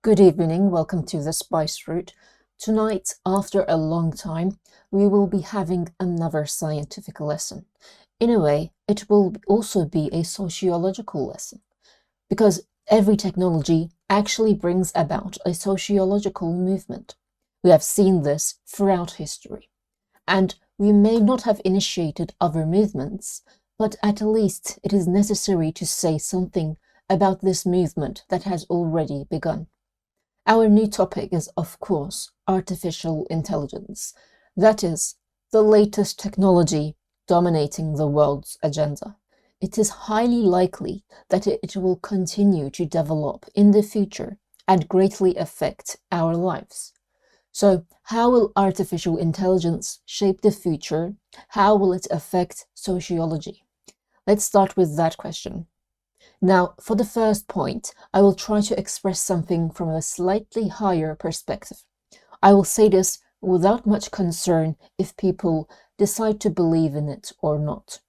Good evening, welcome to the Spice Route. Tonight, after a long time, we will be having another scientific lesson. In a way, it will also be a sociological lesson, because every technology actually brings about a sociological movement. We have seen this throughout history, and we may not have initiated other movements, but at least it is necessary to say something about this movement that has already begun. Our new topic is, of course, artificial intelligence. That is, the latest technology dominating the world's agenda. It is highly likely that it will continue to develop in the future and greatly affect our lives. So, how will artificial intelligence shape the future? How will it affect sociology? Let's start with that question. Now, for the first point, I will try to express something from a slightly higher perspective. I will say this without much concern if people decide to believe in it or not.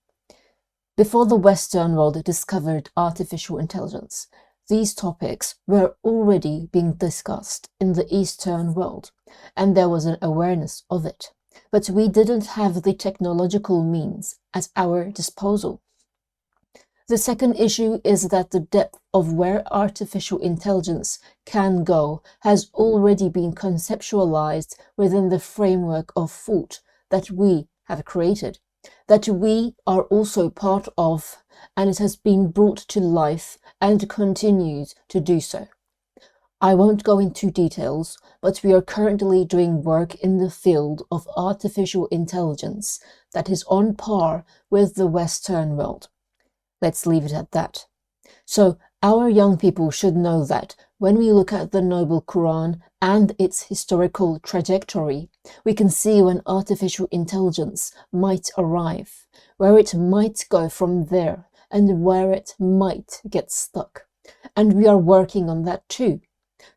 Before the Western world discovered artificial intelligence, these topics were already being discussed in the Eastern world, and there was an awareness of it. But we didn't have the technological means at our disposal. The second issue is that the depth of where artificial intelligence can go has already been conceptualized within the framework of thought that we have created, that we are also part of, and it has been brought to life and continues to do so. I won't go into details, but we are currently doing work in the field of artificial intelligence that is on par with the Western world. Let's leave it at that. So, our young people should know that when we look at the Noble Quran and its historical trajectory, we can see when artificial intelligence might arrive, where it might go from there, and where it might get stuck. And we are working on that too.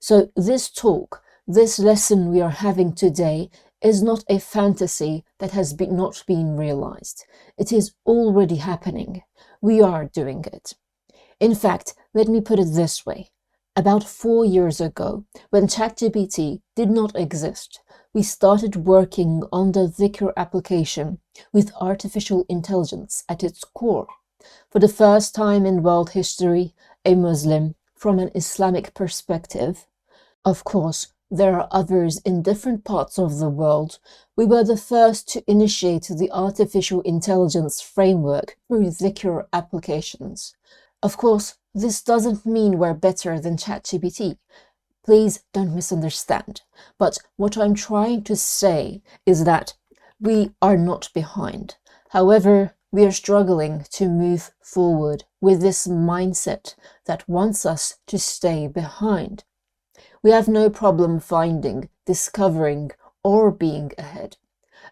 So this talk, this lesson we are having today, is not a fantasy that has not been realized. It is already happening. We are doing it. In fact, let me put it this way. About 4 years ago, when ChatGPT did not exist, we started working on the dhikr application with artificial intelligence at its core. For the first time in world history, a Muslim, from an Islamic perspective, of course, there are others in different parts of the world, we were the first to initiate the artificial intelligence framework through dhikr applications. Of course, this doesn't mean we're better than ChatGPT. Please don't misunderstand. But what I'm trying to say is that we are not behind. However, we are struggling to move forward with this mindset that wants us to stay behind. We have no problem finding, discovering, or being ahead.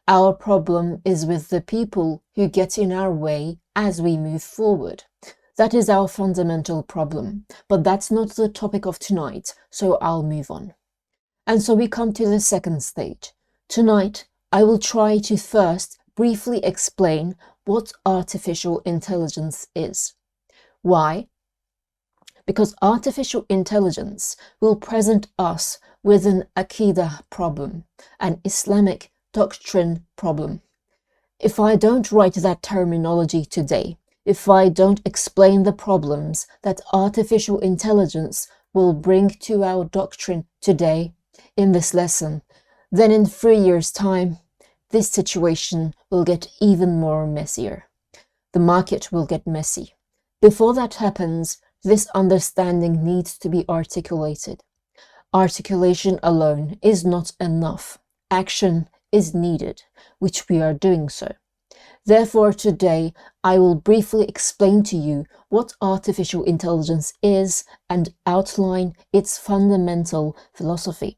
Our problem is with the people who get in our way as we move forward. That is our fundamental problem, but that's not the topic of tonight, so I'll move on. And so we come to the second stage. Tonight, I will try to first briefly explain what artificial intelligence is. Why? Because artificial intelligence will present us with an aqidah problem, an Islamic doctrine problem. If I don't write that terminology today, if I don't explain the problems that artificial intelligence will bring to our doctrine today in this lesson, then in 3 years' time, this situation will get even more messier. The market will get messy. Before that happens, this understanding needs to be articulated. Articulation alone is not enough. Action is needed, which we are doing so. Therefore, today, I will briefly explain to you what artificial intelligence is and outline its fundamental philosophy.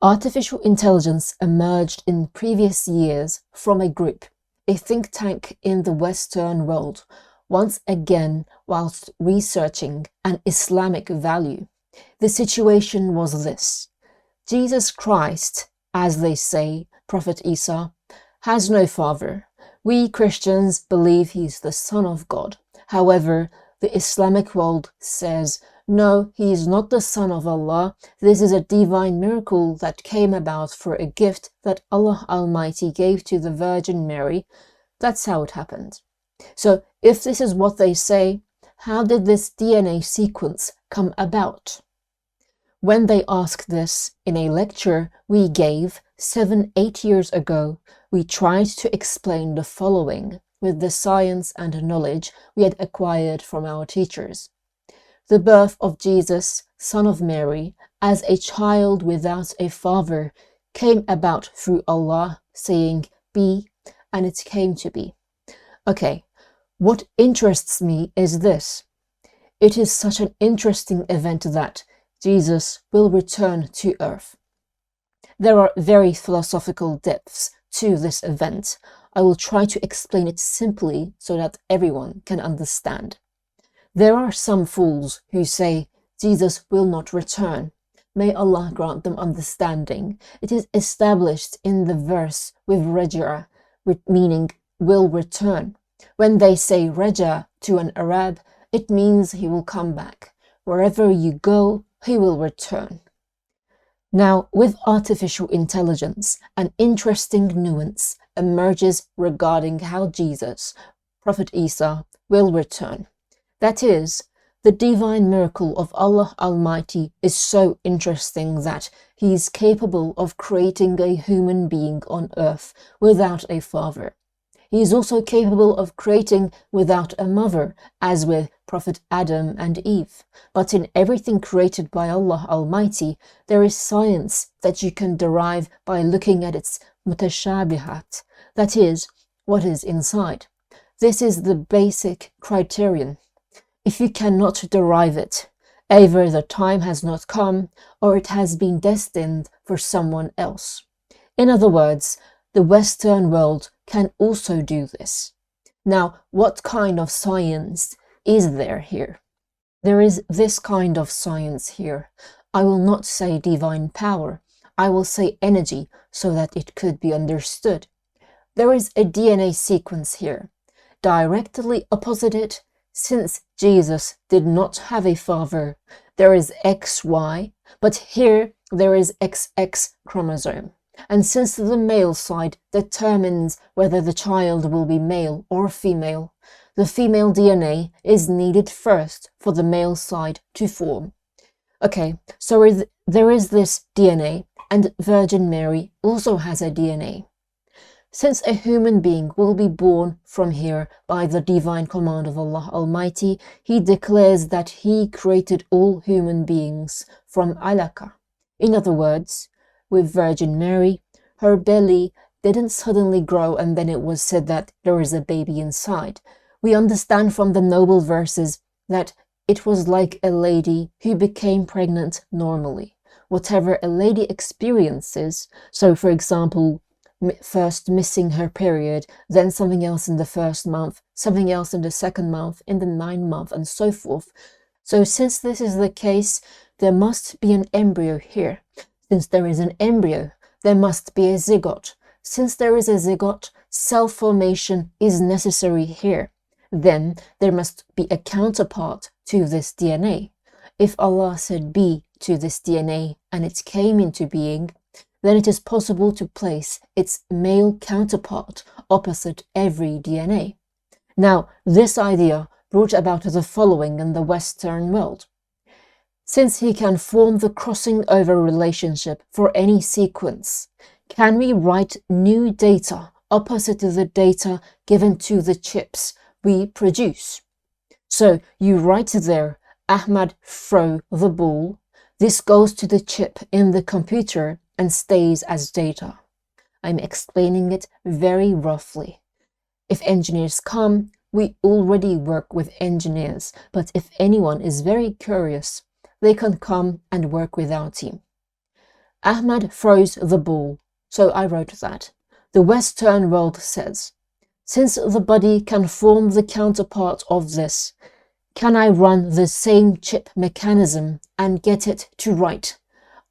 Artificial intelligence emerged in previous years from a group, a think tank in the Western world, once again whilst researching an Islamic value. The situation was this. Jesus Christ, as they say, Prophet Isa, has no father. We Christians believe he's the Son of God. However, the Islamic world says, No, he is not the son of Allah. This is a divine miracle that came about for a gift that Allah Almighty gave to the Virgin Mary. That's how it happened. So if this is what they say, how did this DNA sequence come about? When they asked this in a lecture we gave 7-8 years ago, we tried to explain the following with the science and knowledge we had acquired from our teachers. The birth of Jesus, son of Mary, as a child without a father, came about through Allah saying, "Be," and it came to be. Okay, what interests me is this. It is such an interesting event that Jesus will return to earth. There are very philosophical depths to this event. I will try to explain it simply so that everyone can understand. There are some fools who say Jesus will not return. May Allah grant them understanding. It is established in the verse with raja, meaning will return. When they say raja to an Arab, it means he will come back. Wherever you go, he will return. Now, with artificial intelligence, an interesting nuance emerges regarding how Jesus, Prophet Isa, will return. That is, the divine miracle of Allah Almighty is so interesting that he is capable of creating a human being on earth without a father. He is also capable of creating without a mother, as with Prophet Adam and Eve. But in everything created by Allah Almighty, there is science that you can derive by looking at its mutashabihat, that is, what is inside. This is the basic criterion. If you cannot derive it, either the time has not come or it has been destined for someone else. In other words, the Western world can also do this. Now, what kind of science is there here? There is this kind of science here. I will not say divine power. I will say energy so that it could be understood. There is a DNA sequence here. Directly opposite it, since Jesus did not have a father, there is XY, but here there is XX chromosome. And since the male side determines whether the child will be male or female, the female DNA is needed first for the male side to form. Okay, so there is this DNA, and Virgin Mary also has a DNA. Since a human being will be born from here by the divine command of Allah Almighty, he declares that he created all human beings from alaka. In other words, with Virgin Mary, her belly didn't suddenly grow and then it was said that there is a baby inside. We understand from the noble verses that it was like a lady who became pregnant normally. Whatever a lady experiences, so for example, first missing her period, then something else in the first month, something else in the second month, in the 9th month, and so forth. So since this is the case, there must be an embryo here. Since there is an embryo, there must be a zygote. Since there is a zygote, cell formation is necessary here. Then there must be a counterpart to this DNA. If Allah said be to this DNA and it came into being, then it is possible to place its male counterpart opposite every DNA. Now, this idea brought about the following in the Western world. Since he can form the crossing over relationship for any sequence, can we write new data opposite to the data given to the chips we produce? So you write there, Ahmad throw the ball. This goes to the chip in the computer and stays as data. I'm explaining it very roughly. If engineers come, we already work with engineers, but if anyone is very curious, they can come and work with our team. Ahmad throws the ball, so I wrote that. The Western world says, since the body can form the counterpart of this, can I run the same chip mechanism and get it to write,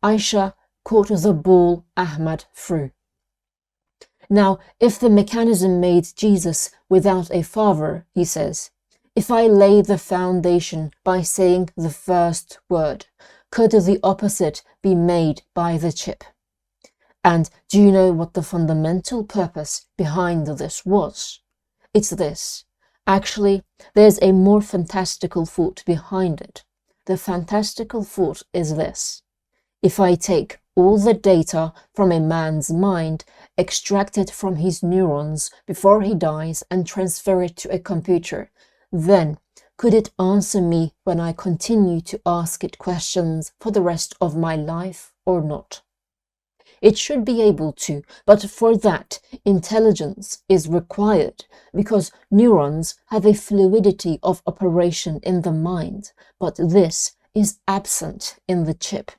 Aisha caught the ball Ahmad threw. Now, if the mechanism made Jesus without a father, he says, If I lay the foundation by saying the first word, could the opposite be made by the chip? And do you know what the fundamental purpose behind this was? It's this. Actually, there's a more fantastical thought behind it. The fantastical thought is this. If I take all the data from a man's mind, extract it from his neurons before he dies and transfer it to a computer, then could it answer me when I continue to ask it questions for the rest of my life or not? It should be able to, but for that, intelligence is required because neurons have a fluidity of operation in the mind, but this is absent in the chip.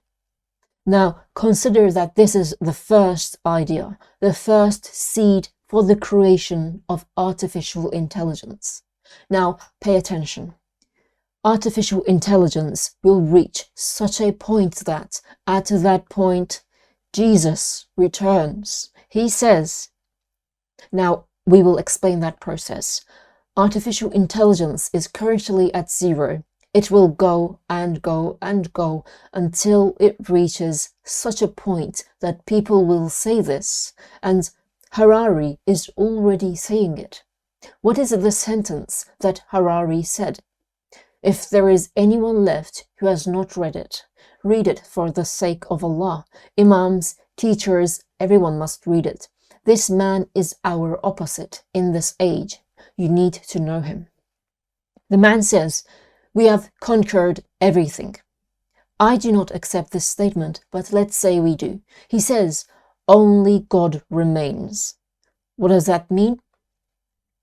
Now, consider that this is the first idea, the first seed for the creation of artificial intelligence. Now, pay attention. Artificial intelligence will reach such a point that, at that point, Jesus returns. He says, now we will explain that process. Artificial intelligence is currently at 0. It will go and go and go until it reaches such a point that people will say this, and Harari is already saying it. What is the sentence that Harari said? If there is anyone left who has not read it, read it for the sake of Allah. Imams, teachers, everyone must read it. This man is our opposite in this age. You need to know him. The man says, we have conquered everything. I do not accept this statement, but let's say we do. He says, only God remains. What does that mean?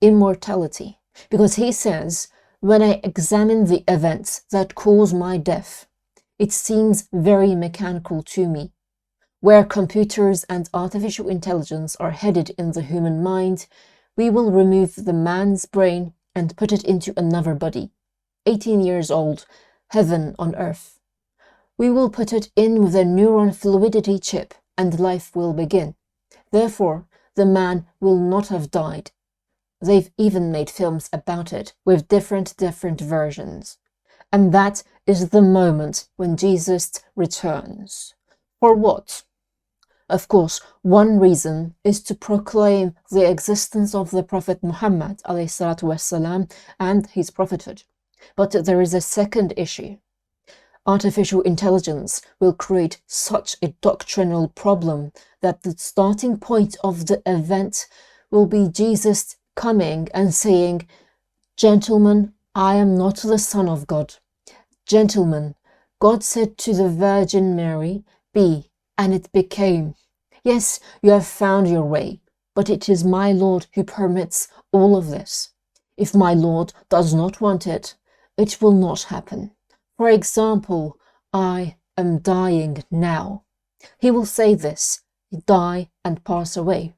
Immortality. Because he says, when I examine the events that cause my death, it seems very mechanical to me. Where computers and artificial intelligence are headed in the human mind, we will remove the man's brain and put it into another body. 18 years old, heaven on earth. We will put it in with a neuron fluidity chip and life will begin. Therefore, the man will not have died. They've even made films about it with different versions. And that is the moment when Jesus returns. For what? Of course, one reason is to proclaim the existence of the Prophet Muhammad ﷺ and his prophethood. But there is a second issue. Artificial intelligence will create such a doctrinal problem that the starting point of the event will be Jesus coming and saying, gentlemen, I am not the Son of God. Gentlemen, God said to the Virgin Mary, be, and it became. Yes, you have found your way, but it is my Lord who permits all of this. If my Lord does not want it, it will not happen. For example, I am dying now. He will say this, die and pass away.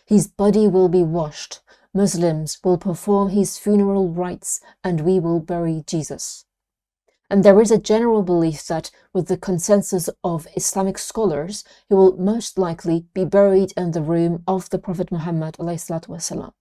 His body will be washed. Muslims will perform his funeral rites and we will bury Jesus. And there is a general belief that, with the consensus of Islamic scholars, he will most likely be buried in the room of the Prophet Muhammad ﷺ.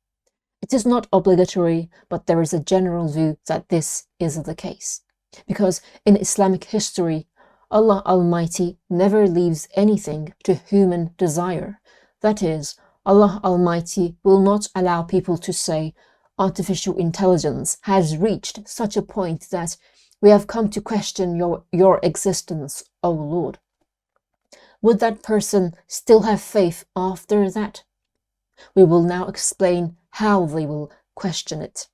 It is not obligatory, but there is a general view that this is the case. Because in Islamic history, Allah Almighty never leaves anything to human desire. That is, Allah Almighty will not allow people to say, artificial intelligence has reached such a point that we have come to question your existence, O Lord. Would that person still have faith after that? We will now explain how they will question it.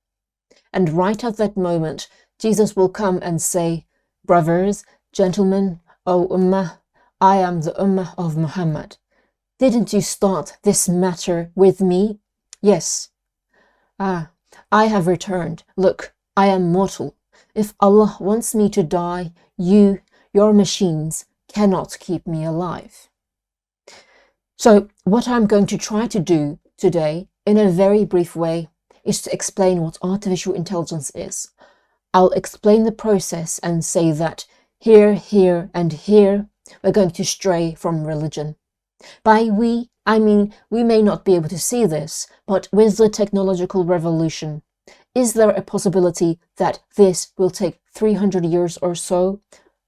And right at that moment, Jesus will come and say, brothers, gentlemen, O Ummah, I am the Ummah of Muhammad. Didn't you start this matter with me? Yes. I have returned. Look, I am mortal. If Allah wants me to die, your machines, cannot keep me alive. So what I'm going to try to do today, in a very brief way, is to explain what artificial intelligence is. I'll explain the process and say that here, here, and here, we're going to stray from religion. By we, I mean we may not be able to see this, but with the technological revolution, Is there a possibility that this will take 300 years or so?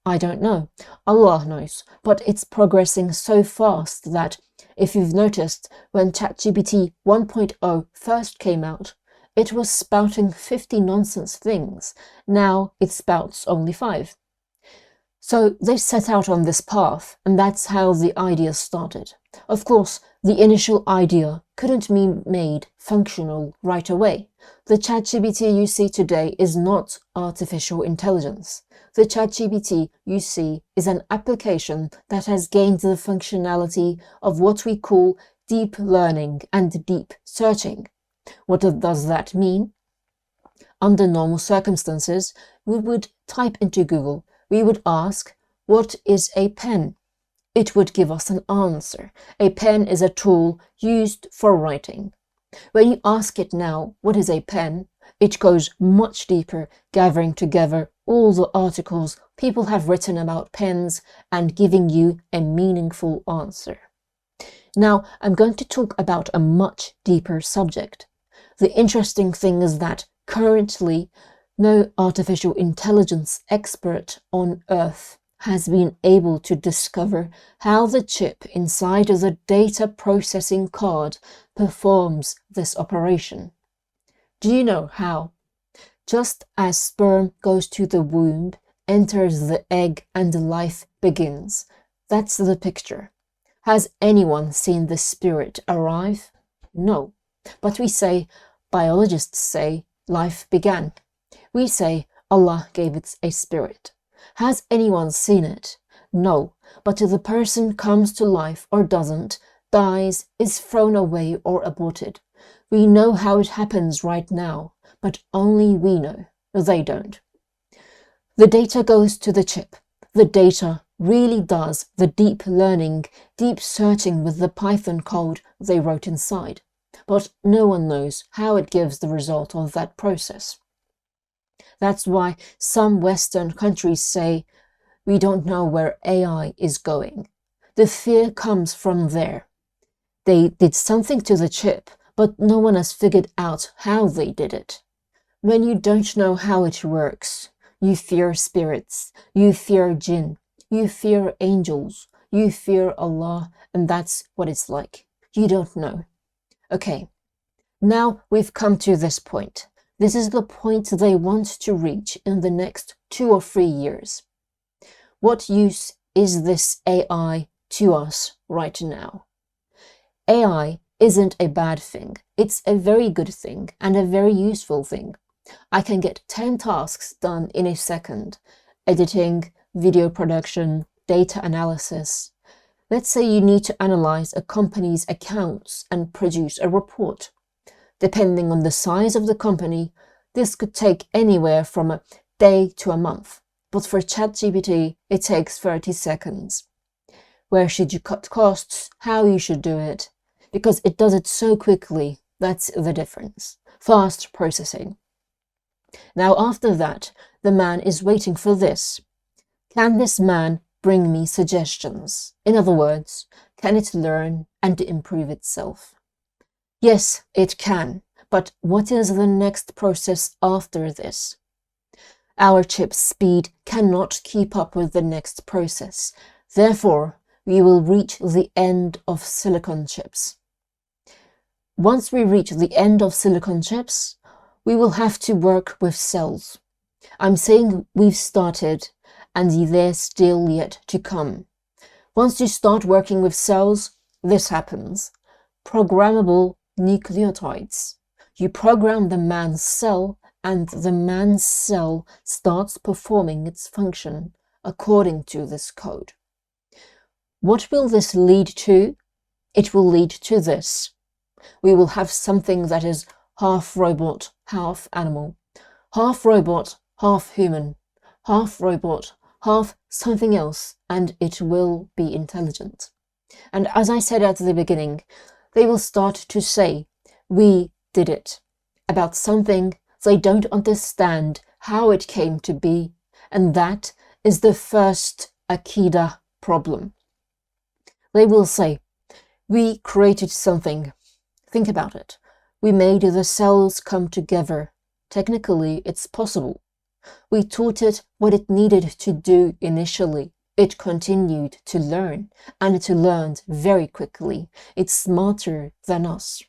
I don't know. Allah knows. But it's progressing so fast that, if you've noticed, when ChatGPT 1.0 first came out, it was spouting 50 nonsense things. Now it spouts only 5. So they set out on this path, and that's how the idea started. Of course, the initial idea couldn't be made functional right away. The ChatGPT you see today is not artificial intelligence. The ChatGPT you see is an application that has gained the functionality of what we call deep learning and deep searching. What does that mean? Under normal circumstances, we would type into Google, we would ask, what is a pen? It would give us an answer. A pen is a tool used for writing. When you ask it now, what is a pen? It goes much deeper, gathering together all the articles people have written about pens and giving you a meaningful answer. Now, I'm going to talk about a much deeper subject. The interesting thing is that currently, no artificial intelligence expert on Earth has been able to discover how the chip inside of the data processing card performs this operation. Do you know how? Just as sperm goes to the womb, enters the egg, and life begins. That's the picture. Has anyone seen the spirit arrive? No. But we say, biologists say, life began. We say, Allah gave it a spirit. Has anyone seen it? No. But the person comes to life or doesn't, dies, is thrown away or aborted. We know how it happens right now, but only we know. They don't. The data goes to the chip. The data really does the deep learning, deep searching with the Python code they wrote inside. But no one knows how it gives the result of that process. That's why some Western countries say, we don't know where AI is going. The fear comes from there. They did something to the chip, but no one has figured out how they did it. When you don't know how it works, you fear spirits, you fear jinn, you fear angels, you fear Allah, and that's what it's like. You don't know. Okay, now we've come to this point. This is the point they want to reach in the next 2 or 3 years. What use is this AI to us right now? AI isn't a bad thing. It's a very good thing and a very useful thing. I can get 10 tasks done in a second. Editing, video production, data analysis. Let's say you need to analyze a company's accounts and produce a report. Depending on the size of the company, this could take anywhere from a day to a month. But for ChatGPT, it takes 30 seconds. Where should you cut costs? How you should do it? Because it does it so quickly, that's the difference. Fast processing. Now after that, the man is waiting for this. Can this man bring me suggestions? In other words, can it learn and improve itself? Yes, it can, but what is the next process after this? Our chip's speed cannot keep up with the next process. Therefore, we will reach the end of silicon chips. Once we reach the end of silicon chips, we will have to work with cells. I'm saying we've started, and they're still yet to come. Once you start working with cells, this happens. Programmable nucleotides. You program the man's cell, and the man's cell starts performing its function according to this code. What will this lead to? It will lead to this. We will have something that is half robot, half animal. Half robot, half human. Half robot, half something else, and it will be intelligent. And as I said at the beginning, they will start to say, we did it, about something they don't understand how it came to be, and that is the first aqidah problem. They will say, we created something. Think about it. We made the cells come together technically it's possible. We taught it what it needed to do initially. It continued to learn, and it learned very quickly. It's smarter than us.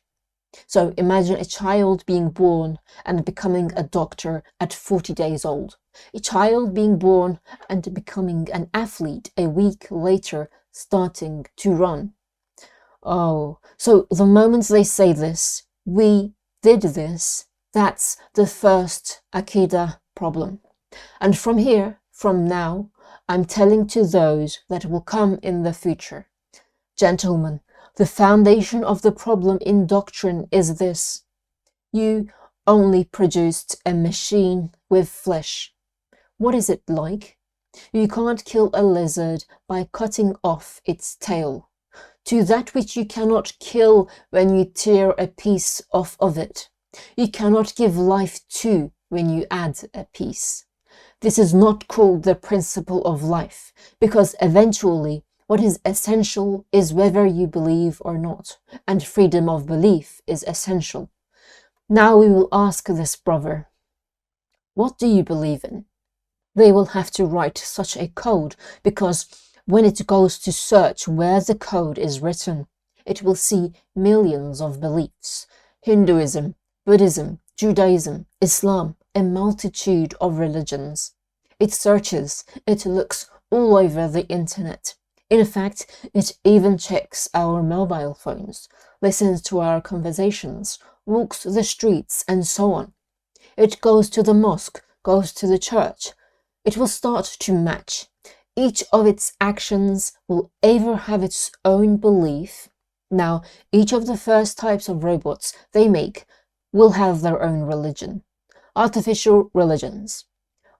So imagine a child being born and becoming a doctor at 40 days old. A child being born and becoming an athlete a week later, starting to run. Oh, so the moment they say this, we did this, that's the first aqidah problem. And from here, from now, I'm telling to those that will come in the future. Gentlemen, the foundation of the problem in doctrine is this. You only produced a machine with flesh. What is it like? You can't kill a lizard by cutting off its tail. To that which you cannot kill when you tear a piece off of it, you cannot give life to when you add a piece. This is not called the principle of life, because eventually what is essential is whether you believe or not, and freedom of belief is essential. Now we will ask this brother, what do you believe in? They will have to write such a code, because when it goes to search where the code is written, it will see millions of beliefs. Hinduism, Buddhism, Judaism, Islam, a multitude of religions. It searches, it looks all over the internet. In fact, it even checks our mobile phones, listens to our conversations, walks the streets, and so on. It goes to the mosque, goes to the church. It will start to match. Each of its actions will either have its own belief. Now, each of the first types of robots they make will have their own religion. Artificial religions.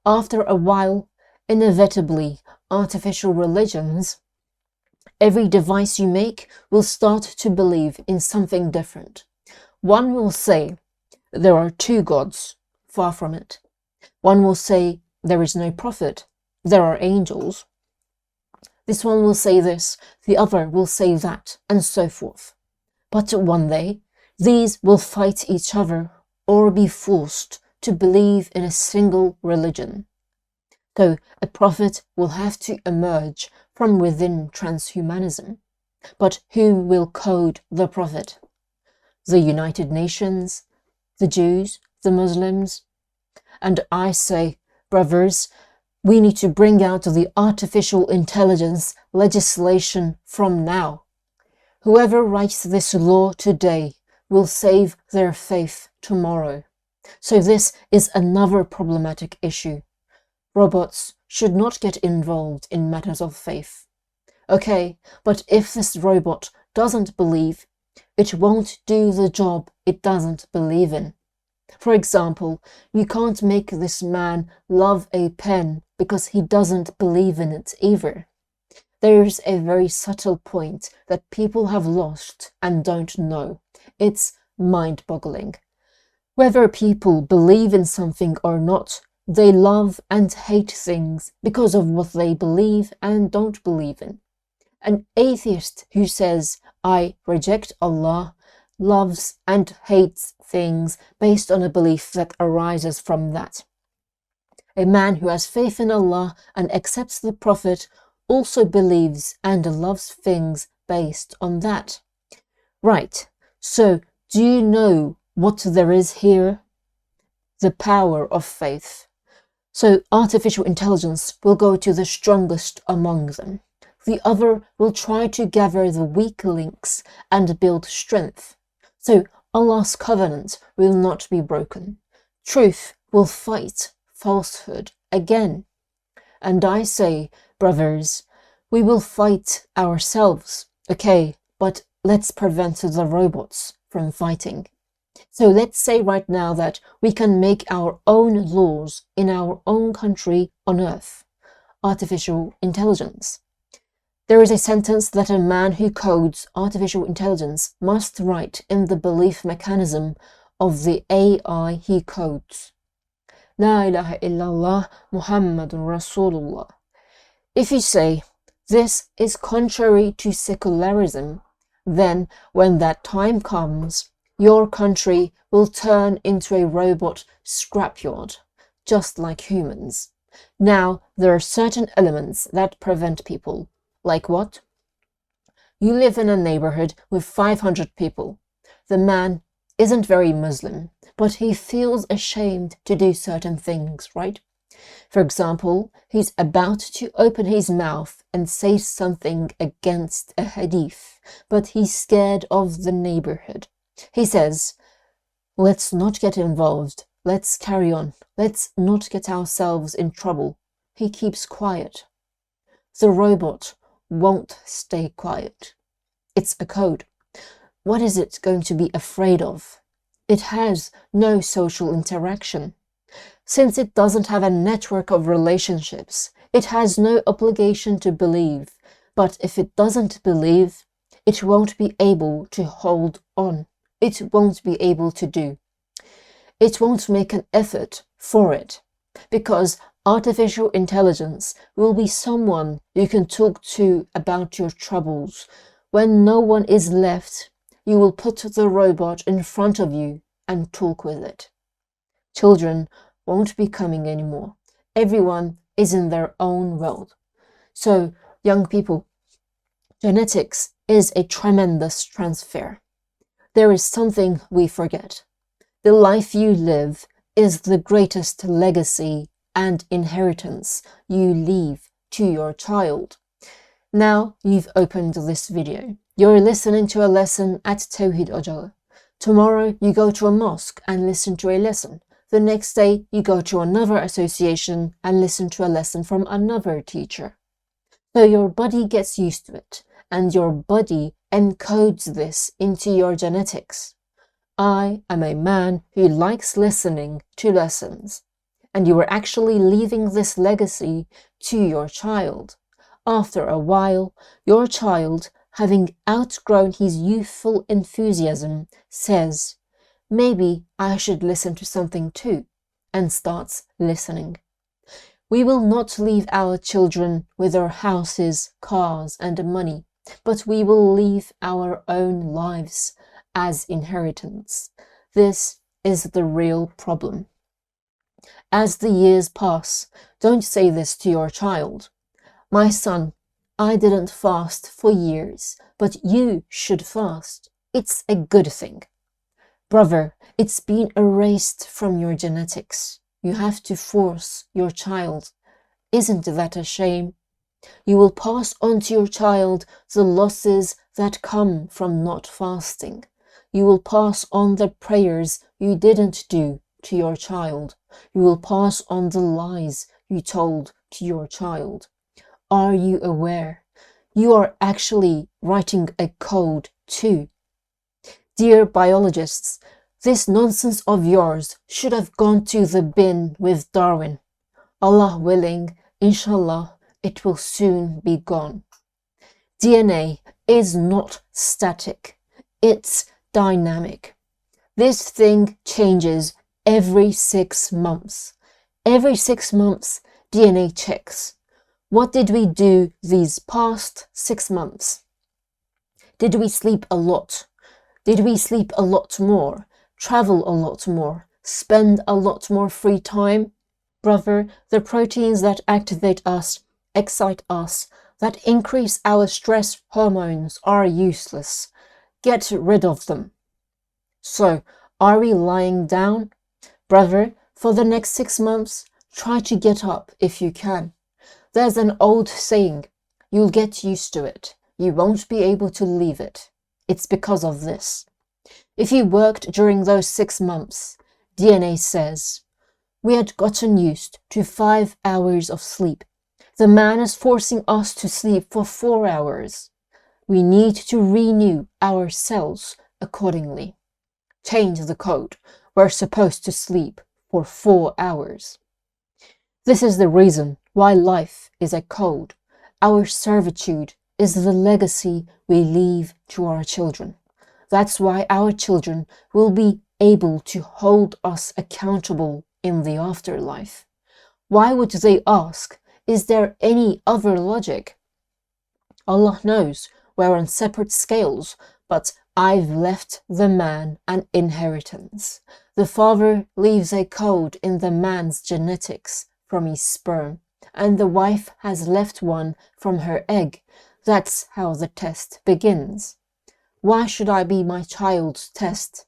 After a while, inevitably, artificial religions, every device you make will start to believe in something different. One will say, there are two gods, far from it. One will say, there is no prophet, there are angels. This one will say this, the other will say that, and so forth. But one day, these will fight each other or be forced to believe in a single religion. So a prophet will have to emerge from within transhumanism. But who will code the prophet? The United Nations, the Jews, the Muslims? And I say, brothers, we need to bring out the artificial intelligence legislation from now. Whoever writes this law today will save their faith tomorrow. So this is another problematic issue. Robots should not get involved in matters of faith. Okay, but if this robot doesn't believe, it won't do the job it doesn't believe in. For example, you can't make this man love a pen because he doesn't believe in it either. There's a very subtle point that people have lost and don't know. It's mind-boggling. Whether people believe in something or not, they love and hate things because of what they believe and don't believe in. An atheist who says, I reject Allah, loves and hates things based on a belief that arises from that. A man who has faith in Allah and accepts the Prophet also believes and loves things based on that. Right, so do you know what there is here? The power of faith. So artificial intelligence will go to the strongest among them. The other will try to gather the weak links and build strength. So Allah's covenant will not be broken. Truth will fight falsehood again. And I say, brothers, we will fight ourselves, okay, but let's prevent the robots from fighting. So let's say right now that we can make our own laws in our own country on earth. Artificial intelligence. There is a sentence that a man who codes artificial intelligence must write in the belief mechanism of the AI he codes. La ilaha illallah Muhammadun Rasulullah. If you say, this is contrary to secularism, then when that time comes, Your country will turn into a robot scrapyard, just like humans. Now, there are certain elements that prevent people. Like what? You live in a neighborhood with 500 people. The man isn't very Muslim, but he feels ashamed to do certain things, right? For example, he's about to open his mouth and say something against a hadith, but he's scared of the neighborhood. He says, let's not get involved, let's carry on, let's not get ourselves in trouble. He keeps quiet. The robot won't stay quiet. It's a code. What is it going to be afraid of? It has no social interaction. Since it doesn't have a network of relationships, it has no obligation to believe. But if it doesn't believe, it won't be able to hold on. It won't be able to do. It won't make an effort for it, because artificial intelligence will be someone you can talk to about your troubles. When no one is left, you will put the robot in front of you and talk with it. Children won't be coming anymore. Everyone is in their own world. So, young people, genetics is a tremendous transfer. There is something we forget. The life you live is the greatest legacy and inheritance you leave to your child. Now you've opened this video. You're listening to a lesson at Tawhid Ocağı. Tomorrow you go to a mosque and listen to a lesson. The next day you go to another association and listen to a lesson from another teacher. So your body gets used to it, and your body encodes this into your genetics. I am a man who likes listening to lessons, and you are actually leaving this legacy to your child. After a while, your child, having outgrown his youthful enthusiasm, says, maybe I should listen to something too, and starts listening. We will not leave our children with their houses, cars, and money, but we will leave our own lives as inheritance. This is the real problem. As the years pass, don't say this to your child. My son, I didn't fast for years, but you should fast. It's a good thing. Brother, it's been erased from your genetics. You have to force your child. Isn't that a shame? You will pass on to your child the losses that come from not fasting. You will pass on the prayers you didn't do to your child. You will pass on the lies you told to your child. Are you aware? You are actually writing a code too. Dear biologists, this nonsense of yours should have gone to the bin with Darwin. Allah willing, inshallah, it will soon be gone. DNA is not static. It's dynamic. This thing changes every 6 months. Every 6 months, DNA checks. What did we do these past 6 months? Did we sleep a lot? Did we sleep a lot more? Travel a lot more? Spend a lot more free time? Brother, the proteins that activate us, excite us, that increase our stress hormones are useless. Get rid of them. So, are we lying down? Brother, for the next 6 months, try to get up if you can. There's an old saying, you'll get used to it. You won't be able to leave it. It's because of this. If you worked during those 6 months, DNA says, we had gotten used to 5 hours of sleep. The man is forcing us to sleep for 4 hours. We need to renew our cells accordingly. Change the code. We're supposed to sleep for 4 hours. This is the reason why life is a code. Our servitude is the legacy we leave to our children. That's why our children will be able to hold us accountable in the afterlife. Why would they ask, is there any other logic? Allah knows we're on separate scales, but I've left the man an inheritance. The father leaves a code in the man's genetics from his sperm, and the wife has left one from her egg. That's how the test begins. Why should I be my child's test?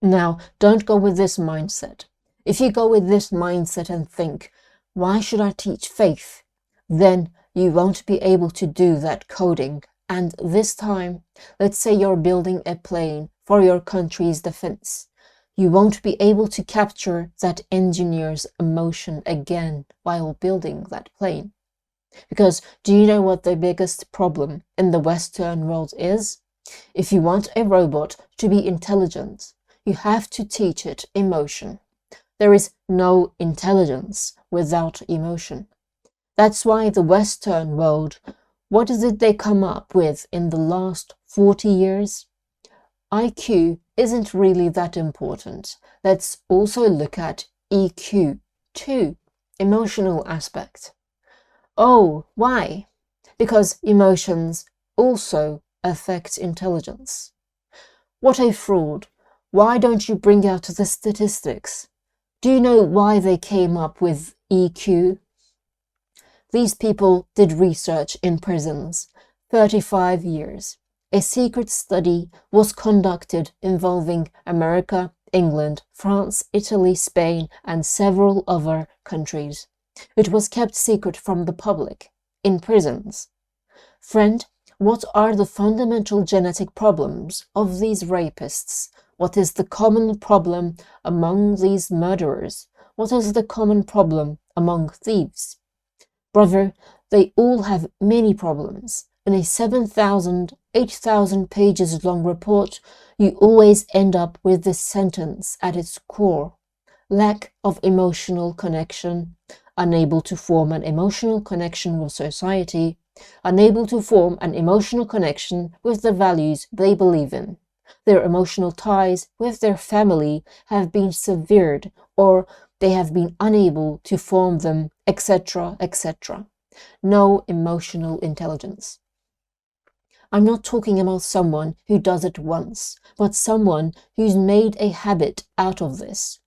Now, don't go with this mindset. If you go with this mindset and think, why should I teach faith? Then you won't be able to do that coding. And this time, let's say you're building a plane for your country's defense. You won't be able to capture that engineer's emotion again while building that plane. Because do you know what the biggest problem in the Western world is? If you want a robot to be intelligent, you have to teach it emotion. There is no intelligence without emotion. That's why the Western world, what did they come up with in the last 40 years? IQ isn't really that important. Let's also look at EQ too, emotional aspect. Oh, why? Because emotions also affect intelligence. What a fraud. Why don't you bring out the statistics? Do you know why they came up with EQ? These people did research in prisons, 35 years. A secret study was conducted involving America, England, France, Italy, Spain, and several other countries. It was kept secret from the public, in prisons. Friend, what are the fundamental genetic problems of these rapists? What is the common problem among these murderers? What is the common problem among thieves? Brother, they all have many problems. In a 7,000, 8,000 pages long report, you always end up with this sentence at its core. Lack of emotional connection, unable to form an emotional connection with society, unable to form an emotional connection with the values they believe in. Their emotional ties with their family have been severed, or they have been unable to form them, etc., etc. No emotional intelligence. I'm not talking about someone who does it once, but someone who's made a habit out of this.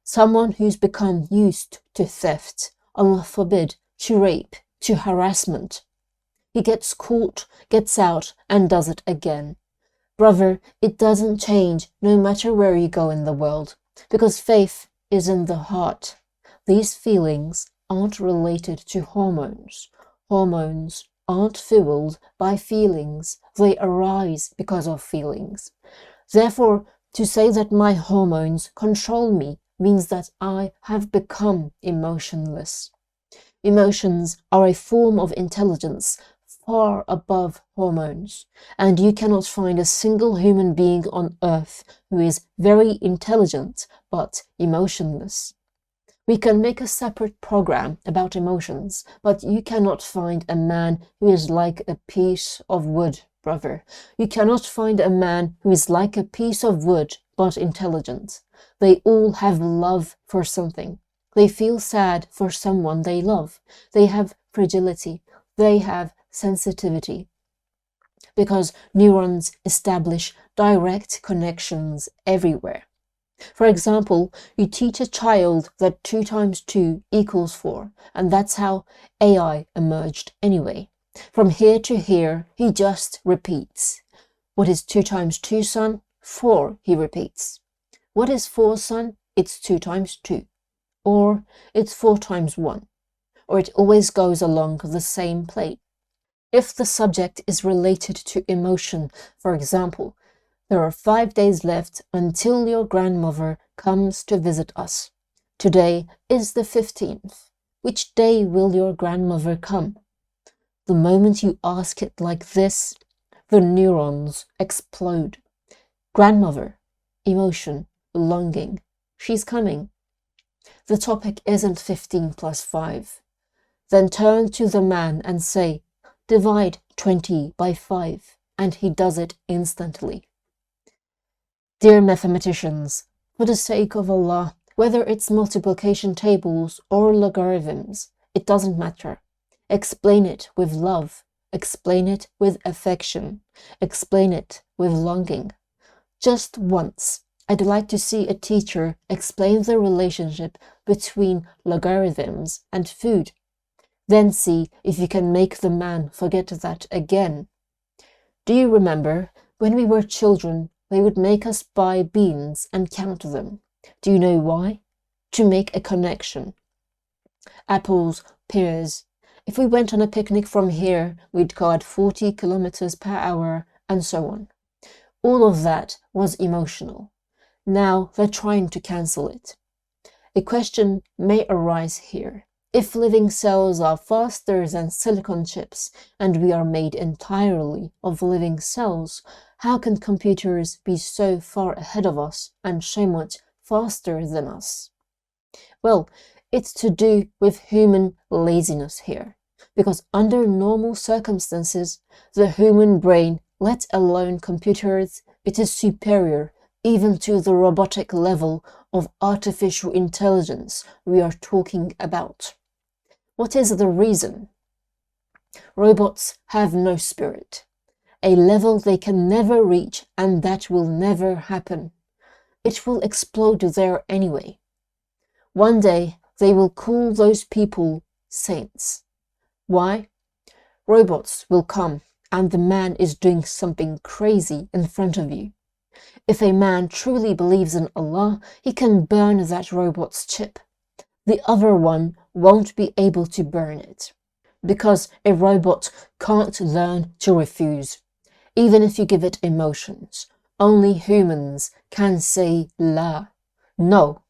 Someone who's become used to theft, Allah forbid, to rape, to harassment. He gets caught, gets out, and does it again. Brother, it doesn't change no matter where you go in the world, because faith is in the heart. These feelings aren't related to hormones. Hormones aren't fueled by feelings. They arise because of feelings. Therefore, to say that my hormones control me means that I have become emotionless. Emotions are a form of intelligence far above hormones, and you cannot find a single human being on earth who is very intelligent but emotionless. We can make a separate program about emotions, but you cannot find a man who is like a piece of wood, brother. You cannot find a man who is like a piece of wood but intelligent. They all have love for something. They feel sad for someone they love. They have fragility. They have sensitivity. Because neurons establish direct connections everywhere. For example, you teach a child that 2 times 2 equals 4, and that's how AI emerged anyway. From here to here, he just repeats. What is 2 times 2, son? 4, he repeats. What is 4, son? It's 2 times 2. Or it's 4 times 1. Or it always goes along the same plane. If the subject is related to emotion, for example, there are 5 days left until your grandmother comes to visit us. Today is the 15th. Which day will your grandmother come? The moment you ask it like this, the neurons explode. Grandmother, emotion, longing. She's coming. The topic isn't 15 plus 5. Then turn to the man and say, divide 20 by 5, and he does it instantly. Dear mathematicians, for the sake of Allah, whether it's multiplication tables or logarithms, it doesn't matter. Explain it with love. Explain it with affection. Explain it with longing. Just once, I'd like to see a teacher explain the relationship between logarithms and food. Then see if you can make the man forget that again. Do you remember, when we were children, they would make us buy beans and count them. Do you know why? To make a connection. Apples, pears. If we went on a picnic from here, we'd go at 40 kilometers per hour, and so on. All of that was emotional. Now they're trying to cancel it. A question may arise here. If living cells are faster than silicon chips, and we are made entirely of living cells, how can computers be so far ahead of us and so much faster than us? Well, it's to do with human laziness here, because under normal circumstances, the human brain, let alone computers, it is superior even to the robotic level of artificial intelligence we are talking about. What is the reason? Robots have no spirit, a level they can never reach, and that will never happen. It will explode there anyway. One day, they will call those people saints. Why? Robots will come, and the man is doing something crazy in front of you. If a man truly believes in Allah, he can burn that robot's chip. The other one won't be able to burn it, because a robot can't learn to refuse, even if you give it emotions. Only humans can say la, no.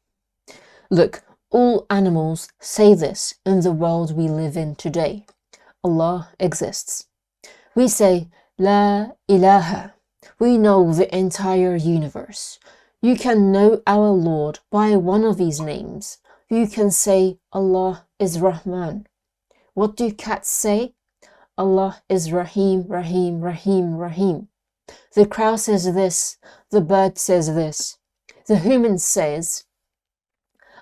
Look, all animals say this in the world we live in today. Allah exists. We say la ilaha. We know the entire universe. You can know our Lord by one of these names. You can say Allah is Rahman. What do cats say? Allah is Rahim, Rahim, Rahim, Rahim. The crow says this, the bird says this. The human says,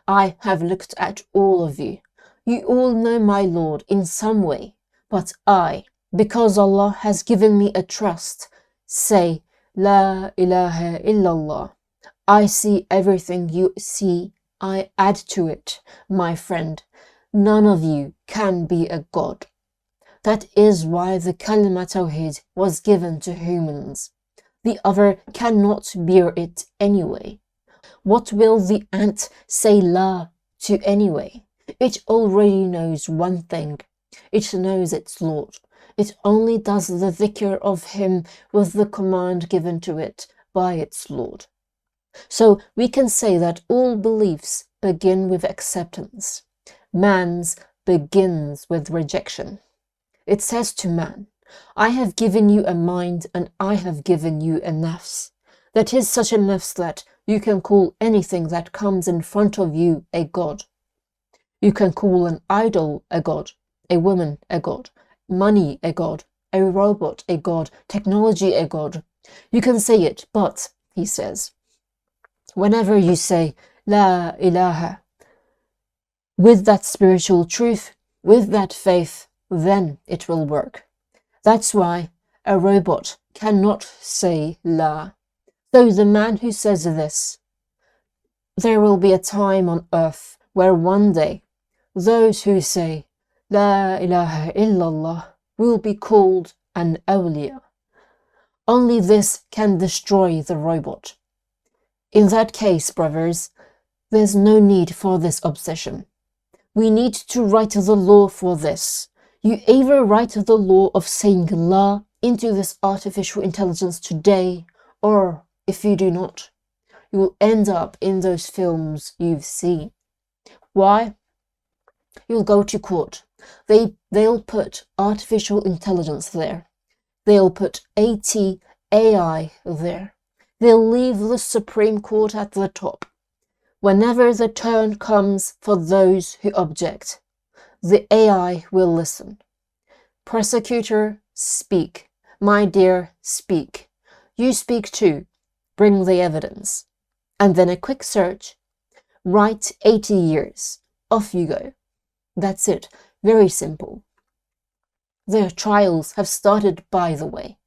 I have looked at all of you. You all know my Lord in some way, but I, because Allah has given me a trust, say, La ilaha illallah. I see everything you see. I add to it, my friend. None of you can be a god. That is why the kalima tawhid was given to humans. The other cannot bear it anyway. What will the ant say la to anyway? It already knows one thing. It knows its Lord. It only does the dhikr of him with the command given to it by its Lord. So we can say that all beliefs begin with acceptance. Man's begins with rejection. It says to man, I have given you a mind and I have given you a nafs. That is such a nafs that you can call anything that comes in front of you a god. You can call an idol a god, a woman a god, money a god, a robot a god, technology a god. You can say it, but, he says, whenever you say La ilaha, with that spiritual truth, with that faith, then it will work. That's why a robot cannot say La. So the man who says this, there will be a time on earth where one day those who say La ilaha illallah will be called an awliya. Only this can destroy the robot. In that case, brothers, there's no need for this obsession. We need to write the law for this. You either write the law of saying La into this artificial intelligence today, or if you do not, you will end up in those films you've seen. Why? You'll go to court. They'll put artificial intelligence there. They'll put AI there. They'll leave the Supreme Court at the top. Whenever the turn comes for those who object, the AI will listen. Prosecutor, speak. My dear, speak. You speak too. Bring the evidence. And then a quick search. Write 80 years. Off you go. That's it. Very simple. Their trials have started, by the way.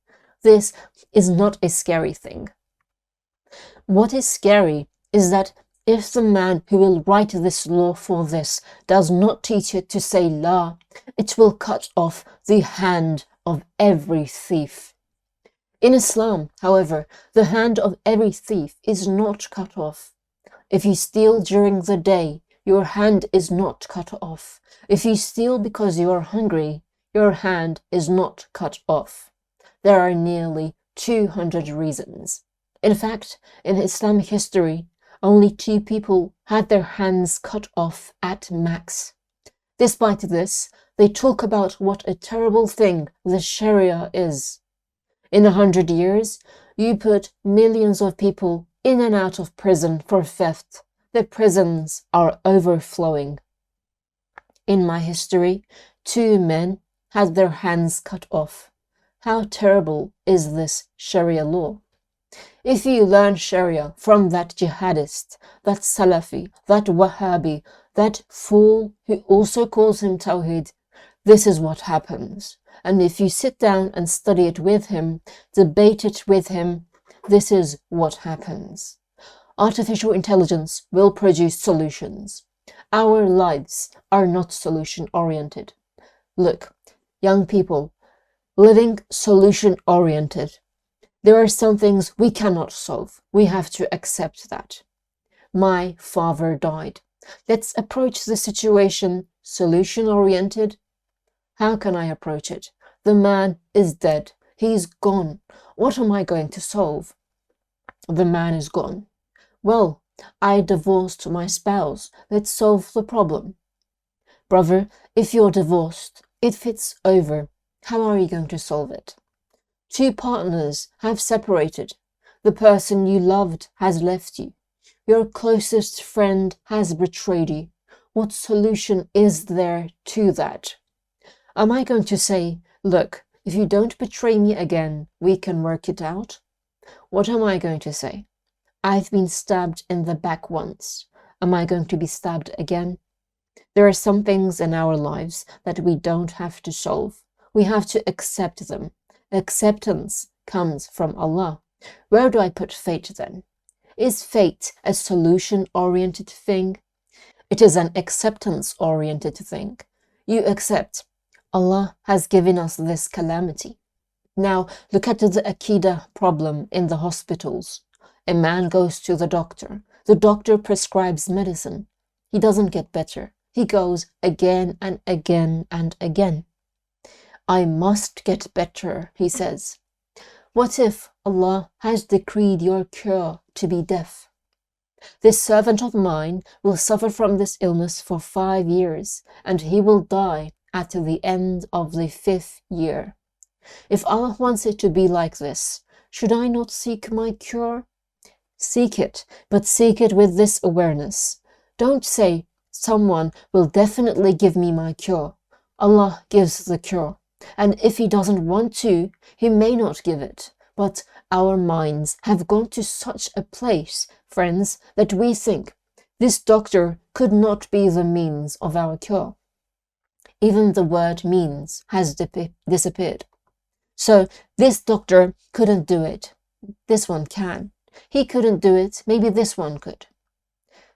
This is not a scary thing. What is scary is that if the man who will write this law for this does not teach it to say la, it will cut off the hand of every thief. In Islam, however, the hand of every thief is not cut off. If you steal during the day, your hand is not cut off. If you steal because you are hungry, your hand is not cut off. There are nearly 200 reasons. In fact, in Islamic history, only 2 people had their hands cut off at max. Despite this, they talk about what a terrible thing the Sharia is. In 100 years, you put millions of people in and out of prison for theft. The prisons are overflowing. In my history, 2 men had their hands cut off. How terrible is this Sharia law? If you learn Sharia from that jihadist, that Salafi, that Wahhabi, that fool who also calls him Tawheed, this is what happens. And if you sit down and study it with him, debate it with him, this is what happens. Artificial intelligence will produce solutions. Our lives are not solution-oriented. Look, young people, living solution-oriented. There are some things we cannot solve. We have to accept that. My father died. Let's approach the situation solution-oriented. How can I approach it? The man is dead. He's gone. What am I going to solve? The man is gone. Well, I divorced my spouse. Let's solve the problem. Brother, if you're divorced, if it's over, how are you going to solve it? 2 partners have separated. The person you loved has left you. Your closest friend has betrayed you. What solution is there to that? Am I going to say, look, if you don't betray me again, we can work it out? What am I going to say? I've been stabbed in the back once. Am I going to be stabbed again? There are some things in our lives that we don't have to solve. We have to accept them. Acceptance comes from Allah. Where do I put fate then? Is fate a solution-oriented thing? It is an acceptance-oriented thing. You accept. Allah has given us this calamity. Now, look at the aqidah problem in the hospitals. A man goes to the doctor. The doctor prescribes medicine. He doesn't get better. He goes again and again and again. I must get better, he says. What if Allah has decreed your cure to be death? This servant of mine will suffer from this illness for 5 years, and he will die at the end of the 5th year. If Allah wants it to be like this, should I not seek my cure? Seek it, but seek it with this awareness. Don't say, someone will definitely give me my cure. Allah gives the cure. And if He doesn't want to, He may not give it. But our minds have gone to such a place, friends, that we think this doctor could not be the means of our cure. Even the word means has disappeared. So this doctor couldn't do it. This one can. He couldn't do it. Maybe this one could.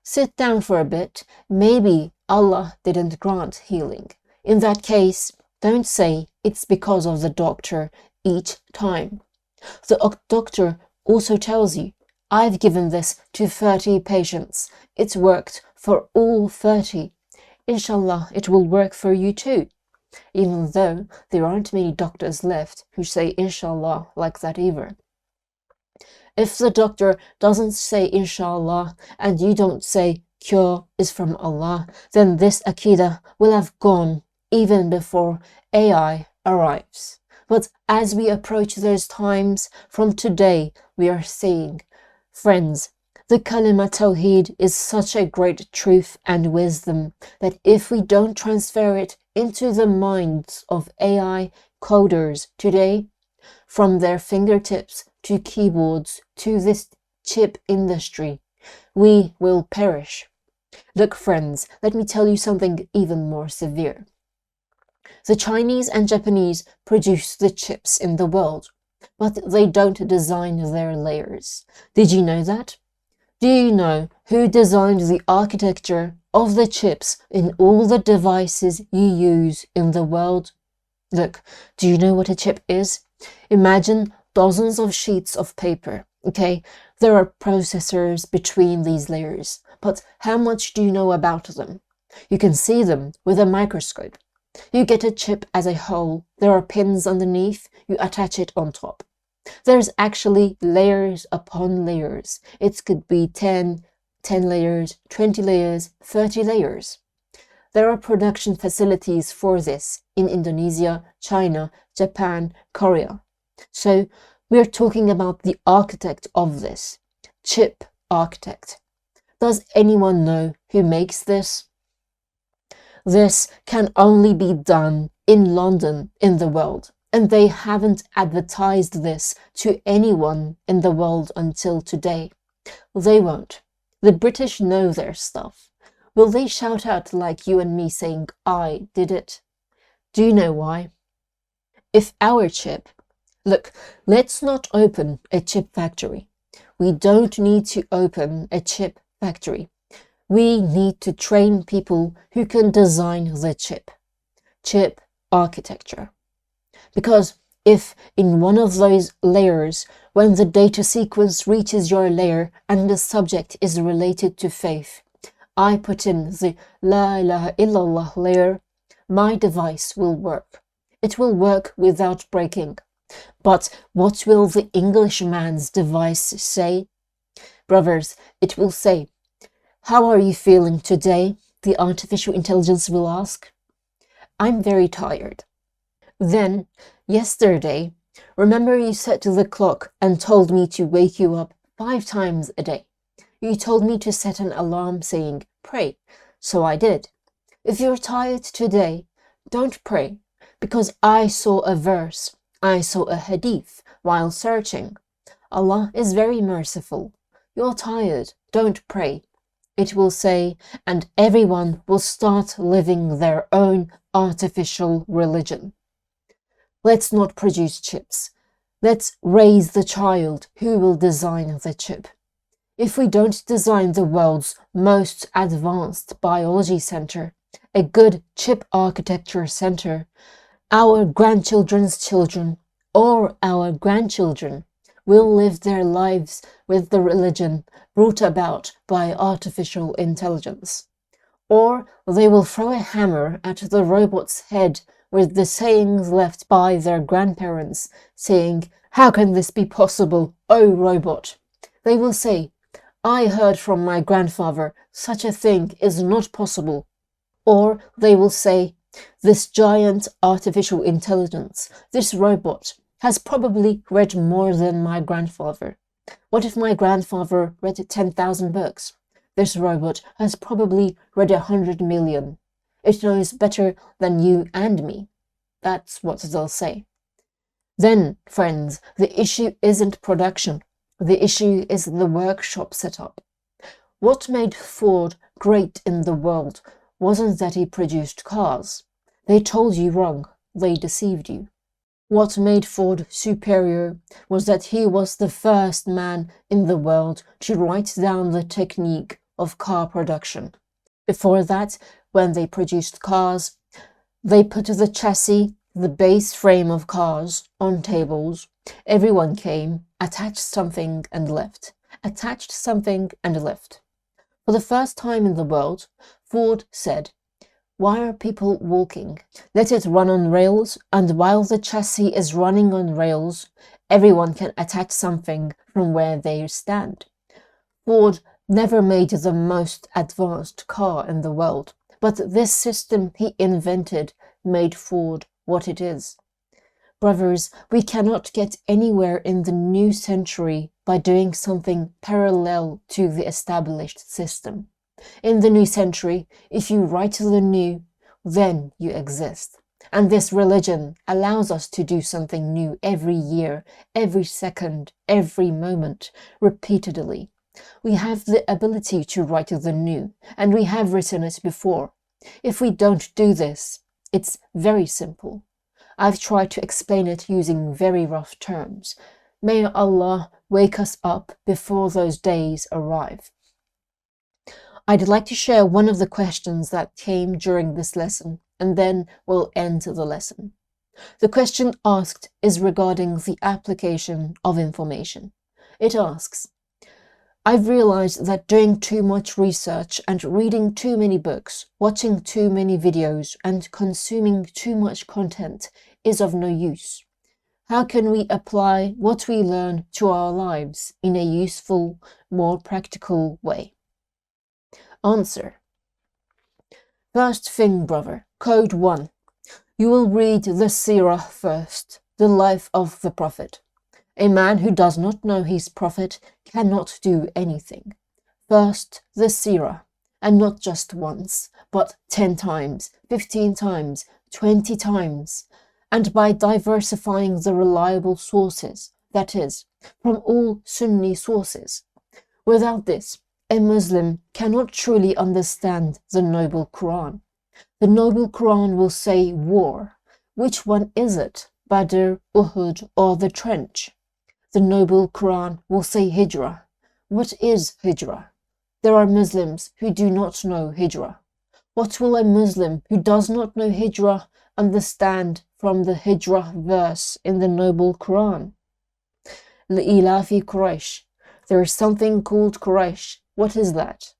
Sit down for a bit. Maybe Allah didn't grant healing. In that case, don't say it's because of the doctor each time. The doctor also tells you, I've given this to 30 patients. It's worked for all 30. Inshallah, it will work for you too. Even though there aren't many doctors left who say inshallah like that either. If the doctor doesn't say inshallah and you don't say cure is from Allah, then this aqidah will have gone even before AI arrives. But as we approach those times, from today we are saying, friends, the kalima tawheed is such a great truth and wisdom that if we don't transfer it into the minds of AI coders today, from their fingertips to keyboards to this chip industry, we will perish. Look, friends, let me tell you something even more severe. The Chinese and Japanese produce the chips in the world. but they don't design their layers. Did you know that? Do you know who designed the architecture of the chips in all the devices you use in the world? Look, do you know what a chip is? Imagine dozens of sheets of paper, okay? There are processors between these layers, but how much do you know about them? You can see them with a microscope. You get a chip as a whole, there are pins underneath, you attach it on top. There's actually layers upon layers. It could be 10 layers, 20 layers, 30 layers. There are production facilities for this in Indonesia, China, Japan, Korea. So we're talking about the architect of this, chip architect. Does anyone know who makes this? This can only be done in London in the world, and they haven't advertised this to anyone in the world until today. They won't. The British know their stuff. Will they shout out like you and me saying, "I did it"? Do you know why? If our chip... Look, let's not open a chip factory. We don't need to open a chip factory. We need to train people who can design the chip. Chip architecture. Because if in one of those layers, when the data sequence reaches your layer and the subject is related to faith, I put in the La ilaha illallah layer, my device will work. It will work without breaking. But what will the Englishman's device say? Brothers, it will say, "How are you feeling today?" The artificial intelligence will ask. "I'm very tired." Then, yesterday, remember you set the clock and told me to wake you up 5 times a day. You told me to set an alarm saying, "Pray," so I did. If you're tired today, don't pray, because I saw a verse, I saw a hadith while searching. Allah is very merciful. You're tired, don't pray. It will say, and everyone will start living their own artificial religion. Let's not produce chips. Let's raise the child who will design the chip. If we don't design the world's most advanced biology center, a good chip architecture center, our grandchildren's children or our grandchildren will live their lives with the religion brought about by artificial intelligence. Or they will throw a hammer at the robot's head with the sayings left by their grandparents, saying, "How can this be possible, oh robot?" They will say, "I heard from my grandfather such a thing is not possible." Or they will say, "This giant artificial intelligence, this robot, has probably read more than my grandfather. What if my grandfather read 10,000 books? This robot has probably read 100 million. It knows better than you and me." That's what they'll say. Then, friends, the issue isn't production. The issue is the workshop setup. What made Ford great in the world wasn't that he produced cars. They told you wrong. They deceived you. What made Ford superior was that he was the first man in the world to write down the technique of car production. Before that, when they produced cars, they put the chassis, the base frame of cars, on tables. Everyone came, attached something and left. Attached something and left. For the first time in the world, Ford said, "Why are people walking? Let it run on rails, and while the chassis is running on rails, everyone can attach something from where they stand." Ford never made the most advanced car in the world, but this system he invented made Ford what it is. Brothers, we cannot get anywhere in the new century by doing something parallel to the established system. In the new century, if you write the new, then you exist. And this religion allows us to do something new every year, every second, every moment, repeatedly. We have the ability to write the new, and we have written it before. If we don't do this, it's very simple. I've tried to explain it using very rough terms. May Allah wake us up before those days arrive. I'd like to share one of the questions that came during this lesson, and then we'll end the lesson. The question asked is regarding the application of information. It asks, I've realized that doing too much research and reading too many books, watching too many videos, and consuming too much content is of no use. How can we apply what we learn to our lives in a useful, more practical way? Answer. First thing, brother, code 1. You will read the seerah first, the life of the Prophet. A man who does not know his Prophet cannot do anything. First, the seerah, and not just once, but 10 times, 15 times, 20 times, and by diversifying the reliable sources, that is, from all Sunni sources. Without this, a Muslim cannot truly understand the Noble Quran. The Noble Quran will say war. Which one is it? Badr, Uhud, or the trench? The Noble Quran will say hijrah. What is hijrah? There are Muslims who do not know hijrah. What will a Muslim who does not know hijrah understand from the hijrah verse in the Noble Quran? Li'ilafi Quraysh. There is something called Quraysh. What is that?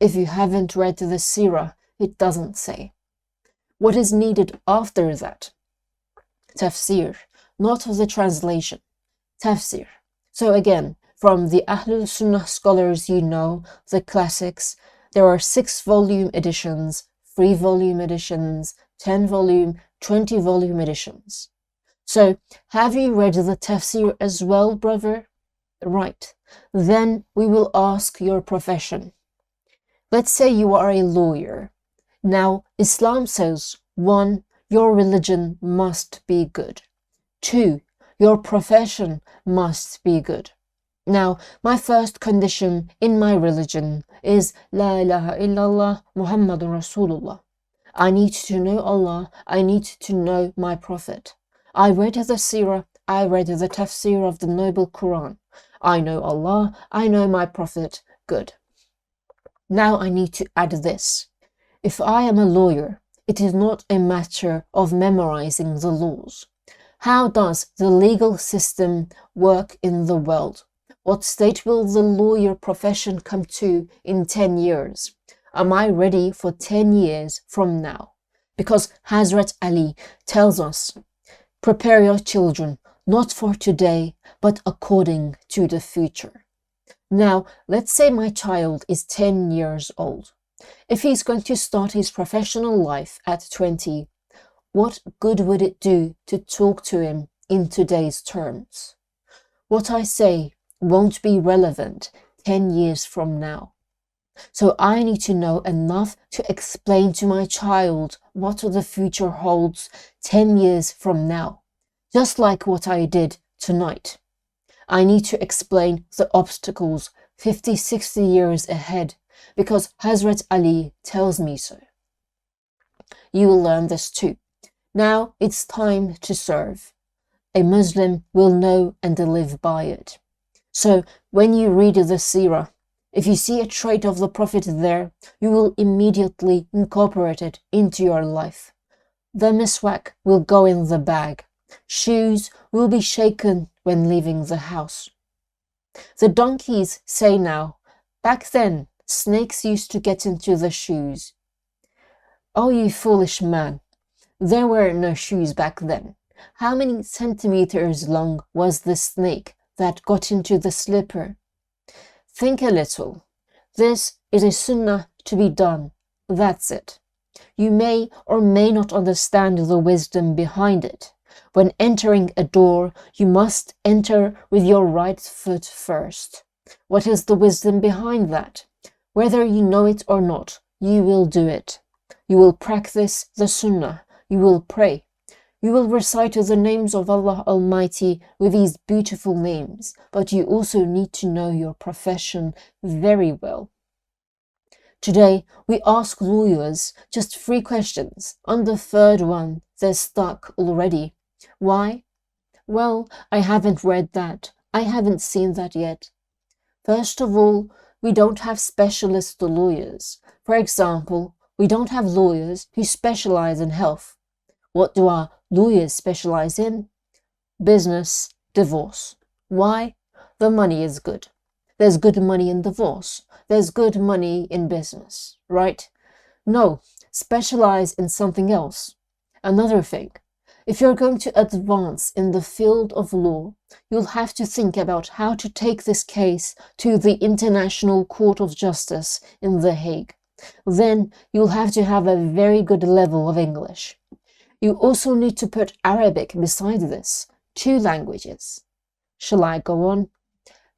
If you haven't read the seerah, it doesn't say. What is needed after that? Tafsir, not the translation. Tafsir. So again, from the Ahlul Sunnah scholars you know, the classics, there are 6-volume editions, 3-volume editions, 10-volume, 20-volume editions. So, have you read the tafsir as well, brother? Right. Then we will ask your profession. Let's say you are a lawyer. Now, Islam says, 1. Your religion must be good. 2. Your profession must be good. Now, my first condition in my religion is La ilaha illallah Muhammadun Rasulullah. I need to know Allah, I need to know my Prophet. I read the seerah, I read the tafsir of the Noble Quran. I know Allah, I know my Prophet, good. Now I need to add this. If I am a lawyer, it is not a matter of memorizing the laws. How does the legal system work in the world? What state will the lawyer profession come to in 10 years? Am I ready for 10 years from now? Because Hazrat Ali tells us, prepare your children, not for today, but according to the future. Now, let's say my child is 10 years old. If he's going to start his professional life at 20, what good would it do to talk to him in today's terms? What I say won't be relevant 10 years from now. So I need to know enough to explain to my child what the future holds 10 years from now, just like what I did tonight. I need to explain the obstacles 50, 60 years ahead because Hazrat Ali tells me so. You will learn this too. Now it's time to serve. A Muslim will know and live by it. So when you read the seerah, if you see a trait of the Prophet there, you will immediately incorporate it into your life. The miswak will go in the bag. Shoes will be shaken when leaving the house. The donkeys say now, back then, snakes used to get into the shoes. Oh, you foolish man, there were no shoes back then. How many centimeters long was the snake that got into the slipper? Think a little. This is a sunnah to be done. That's it. You may or may not understand the wisdom behind it. When entering a door, you must enter with your right foot first. What is the wisdom behind that? Whether you know it or not, you will do it. You will practice the sunnah. You will pray. You will recite the names of Allah Almighty with these beautiful names, but you also need to know your profession very well. Today, we ask lawyers just 3 questions. On the third one, they're stuck already. Why? Well, I haven't read that. I haven't seen that yet. First of all, we don't have specialist lawyers. For example, we don't have lawyers who specialize in health. What do our lawyers specialize in? Business, divorce. Why? The money is good. There's good money in divorce. There's good money in business, right? No, specialize in something else. Another thing, if you're going to advance in the field of law, you'll have to think about how to take this case to the International Court of Justice in The Hague. Then you'll have to have a very good level of English. You also need to put Arabic beside this, 2 languages. Shall I go on?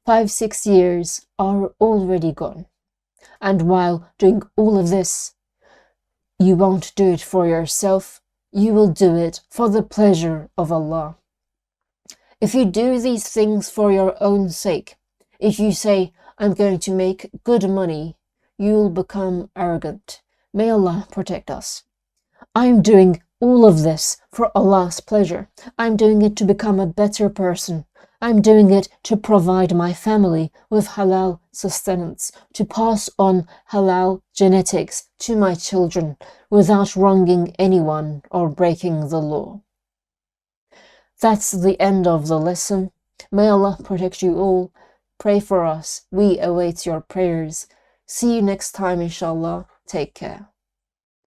5-6 years are already gone. And while doing all of this, you won't do it for yourself, you will do it for the pleasure of Allah. If you do these things for your own sake, if you say, I'm going to make good money, you'll become arrogant. May Allah protect us. I'm doing all of this for Allah's pleasure. I'm doing it to become a better person. I'm doing it to provide my family with halal sustenance, to pass on halal genetics to my children without wronging anyone or breaking the law. That's the end of the lesson. May Allah protect you all. Pray for us. We await your prayers. See you next time, inshallah. Take care.